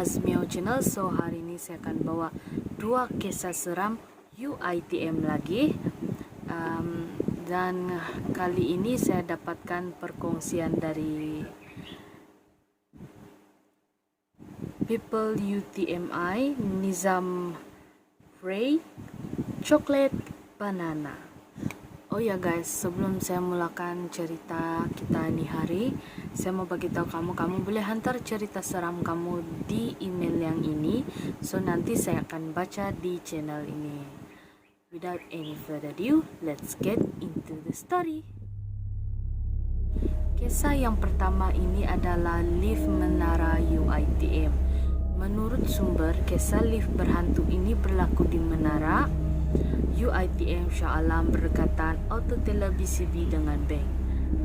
Azmiao Channel. So hari ini saya akan bawa dua kisah seram UiTM lagi. Dan kali ini saya dapatkan perkongsian dari People UTMI, Nizam Frey, Chocolate Banana. Oh ya guys, sebelum saya mulakan cerita kita ini hari, saya mau bagi tahu kamu boleh hantar cerita seram kamu di email yang ini. So nanti saya akan baca di channel ini. Without any further ado, let's get into the story. Kisah yang pertama ini adalah lift menara UiTM. Menurut sumber, kisah lift berhantu ini berlaku di menara UiTM Shah Alam berdekatan auto televisi B dengan bank.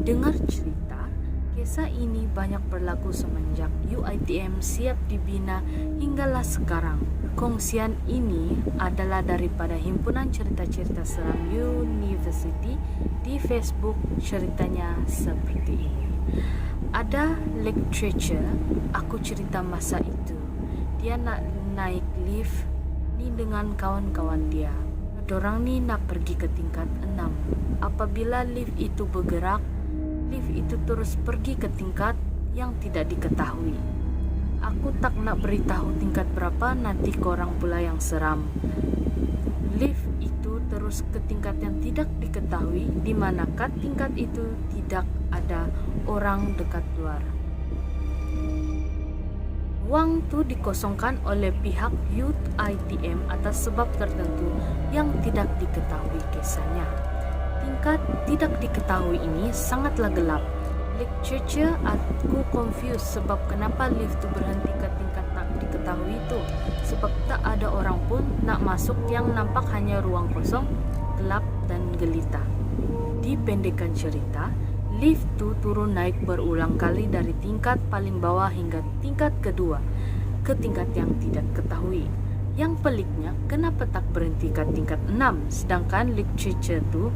Dengar cerita, kisah ini banyak berlaku semenjak UiTM siap dibina hinggalah sekarang. Kongsian ini adalah daripada himpunan cerita-cerita seram University di Facebook. Ceritanya seperti ini. Ada lecturer, aku cerita masa itu. Dia nak naik lift ni dengan kawan-kawan dia. Dorang ni nak pergi ke tingkat 6. Apabila lift itu bergerak, lift itu terus pergi ke tingkat yang tidak diketahui. Aku tak nak beritahu tingkat berapa, nanti korang pula yang seram. Lift itu terus ke tingkat yang tidak diketahui, di manakah tingkat itu tidak ada orang dekat luar. Ruang tu dikosongkan oleh pihak UiTM atas sebab tertentu yang tidak diketahui kisahnya. Tingkat tidak diketahui ini sangatlah gelap. Lecturer aku confused sebab kenapa lift tu berhenti ke tingkat tak diketahui itu. Sebab tak ada orang pun nak masuk, yang nampak hanya ruang kosong, gelap dan gelita. Dipendekkan cerita, lift tu turun naik berulang kali dari tingkat paling bawah hingga tingkat kedua, ke tingkat yang tidak ketahui. Yang peliknya, kenapa tak berhenti ke tingkat 6, sedangkan lecturer tu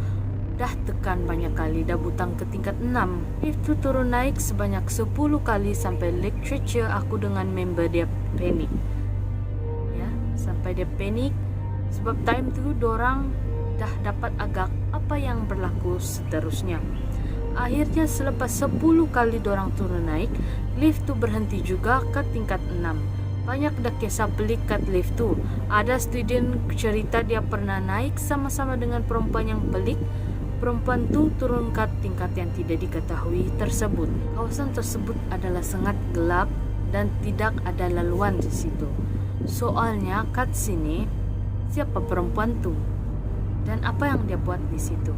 dah tekan banyak kali, dah butang ke tingkat 6. Lift tu turun naik sebanyak 10 kali sampai lecturer aku dengan member dia panik. Ya, sampai dia panik sebab time tu dorang dah dapat agak apa yang berlaku seterusnya. Akhirnya selepas 10 kali dorang turun naik, lift tu berhenti juga ke tingkat 6. Banyak dah kisah pelik kat lift tu. Ada student cerita dia pernah naik sama-sama dengan perempuan yang pelik. Perempuan tu turun ke tingkat yang tidak diketahui tersebut. Kawasan tersebut adalah sangat gelap dan tidak ada laluan di situ. Soalnya kat sini, siapa perempuan tu? Dan apa yang dia buat di situ?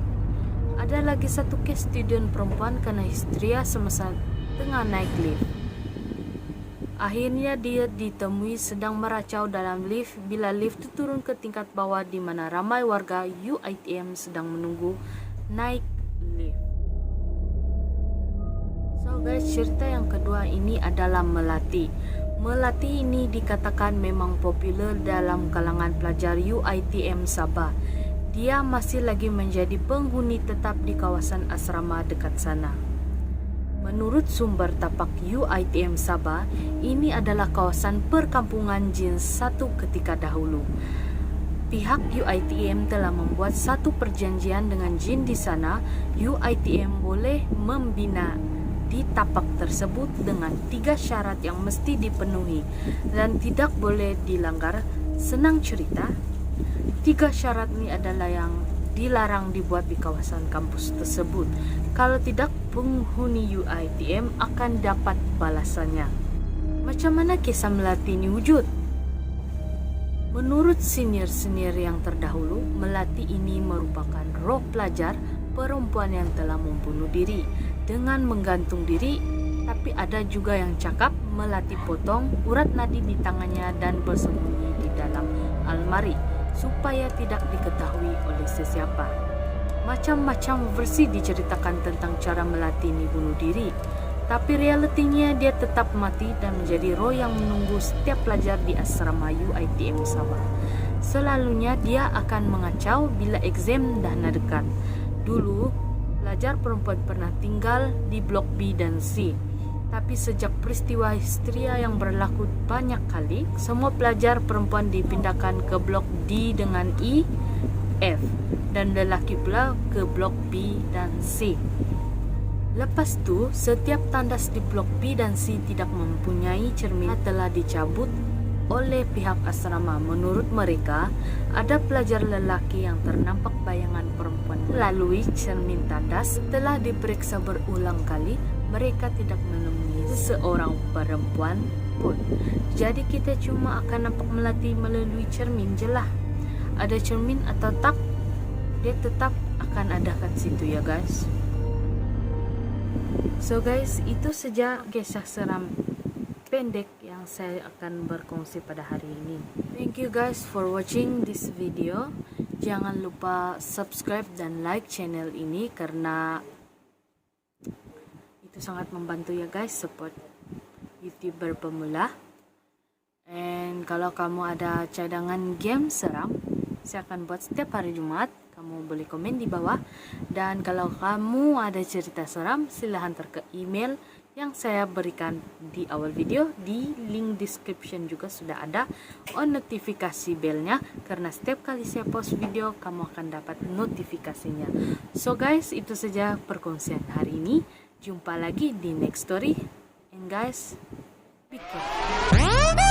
Ada lagi satu kes student perempuan kena histeria semasa tengah naik lift. Akhirnya dia ditemui sedang meracau dalam lift bila lift itu turun ke tingkat bawah di mana ramai warga UiTM sedang menunggu naik lift. So guys, cerita yang kedua ini adalah Melati. Melati ini dikatakan memang popular dalam kalangan pelajar UiTM Sabah. Dia masih lagi menjadi penghuni tetap di kawasan asrama dekat sana. Menurut sumber tapak UiTM Sabah, ini adalah kawasan perkampungan jin satu ketika dahulu. Pihak UiTM telah membuat satu perjanjian dengan jin di sana. UiTM boleh membina di tapak tersebut dengan 3 syarat yang mesti dipenuhi dan tidak boleh dilanggar. Senang cerita, 3 syarat ini adalah yang dilarang dibuat di kawasan kampus tersebut. Kalau tidak, penghuni UiTM akan dapat balasannya. Macam mana kisah Melati ini wujud? Menurut senior-senior yang terdahulu, Melati ini merupakan roh pelajar perempuan yang telah membunuh diri dengan menggantung diri. Tapi ada juga yang cakap Melati potong urat nadi di tangannya dan bersembunyi di dalam almari supaya tidak diketahui oleh sesiapa. Macam-macam versi diceritakan tentang cara Melati ini bunuh diri. Tapi realitinya dia tetap mati dan menjadi roh yang menunggu setiap pelajar di asrama UiTM Sabah. Selalunya dia akan mengacau bila exam dah nak dekat. Dulu, pelajar perempuan pernah tinggal di blok B dan C. Tapi sejak peristiwa histeria yang berlaku banyak kali, semua pelajar perempuan dipindahkan ke blok D dengan E, F, dan lelaki pula ke blok B dan C. Lepas tu, setiap tandas di blok B dan C tidak mempunyai cermin telah dicabut oleh pihak asrama. Menurut mereka, ada pelajar lelaki yang ternampak bayangan perempuan melalui cermin tandas. Setelah diperiksa berulang kali, mereka tidak menemui seorang perempuan pun. Jadi kita cuma akan nampak melati melalui cermin je lah. Ada cermin atau tak, dia tetap akan ada kat situ ya guys. So guys, itu saja kisah seram pendek yang saya akan berkongsi pada hari ini. Thank you guys for watching this video. Jangan lupa subscribe dan like channel ini karena itu sangat membantu ya guys, support YouTuber pemula. And kalau kamu ada cadangan game seram, saya akan buat setiap hari Jumat. Kamu boleh komen di bawah. Dan kalau kamu ada cerita seram, silahkan hantar ke email yang saya berikan di awal video. Di link description juga sudah ada. On notifikasi belnya, karena setiap kali saya post video, kamu akan dapat notifikasinya. So guys, itu saja perkongsian hari ini. Jumpa lagi di next story. And guys, be careful.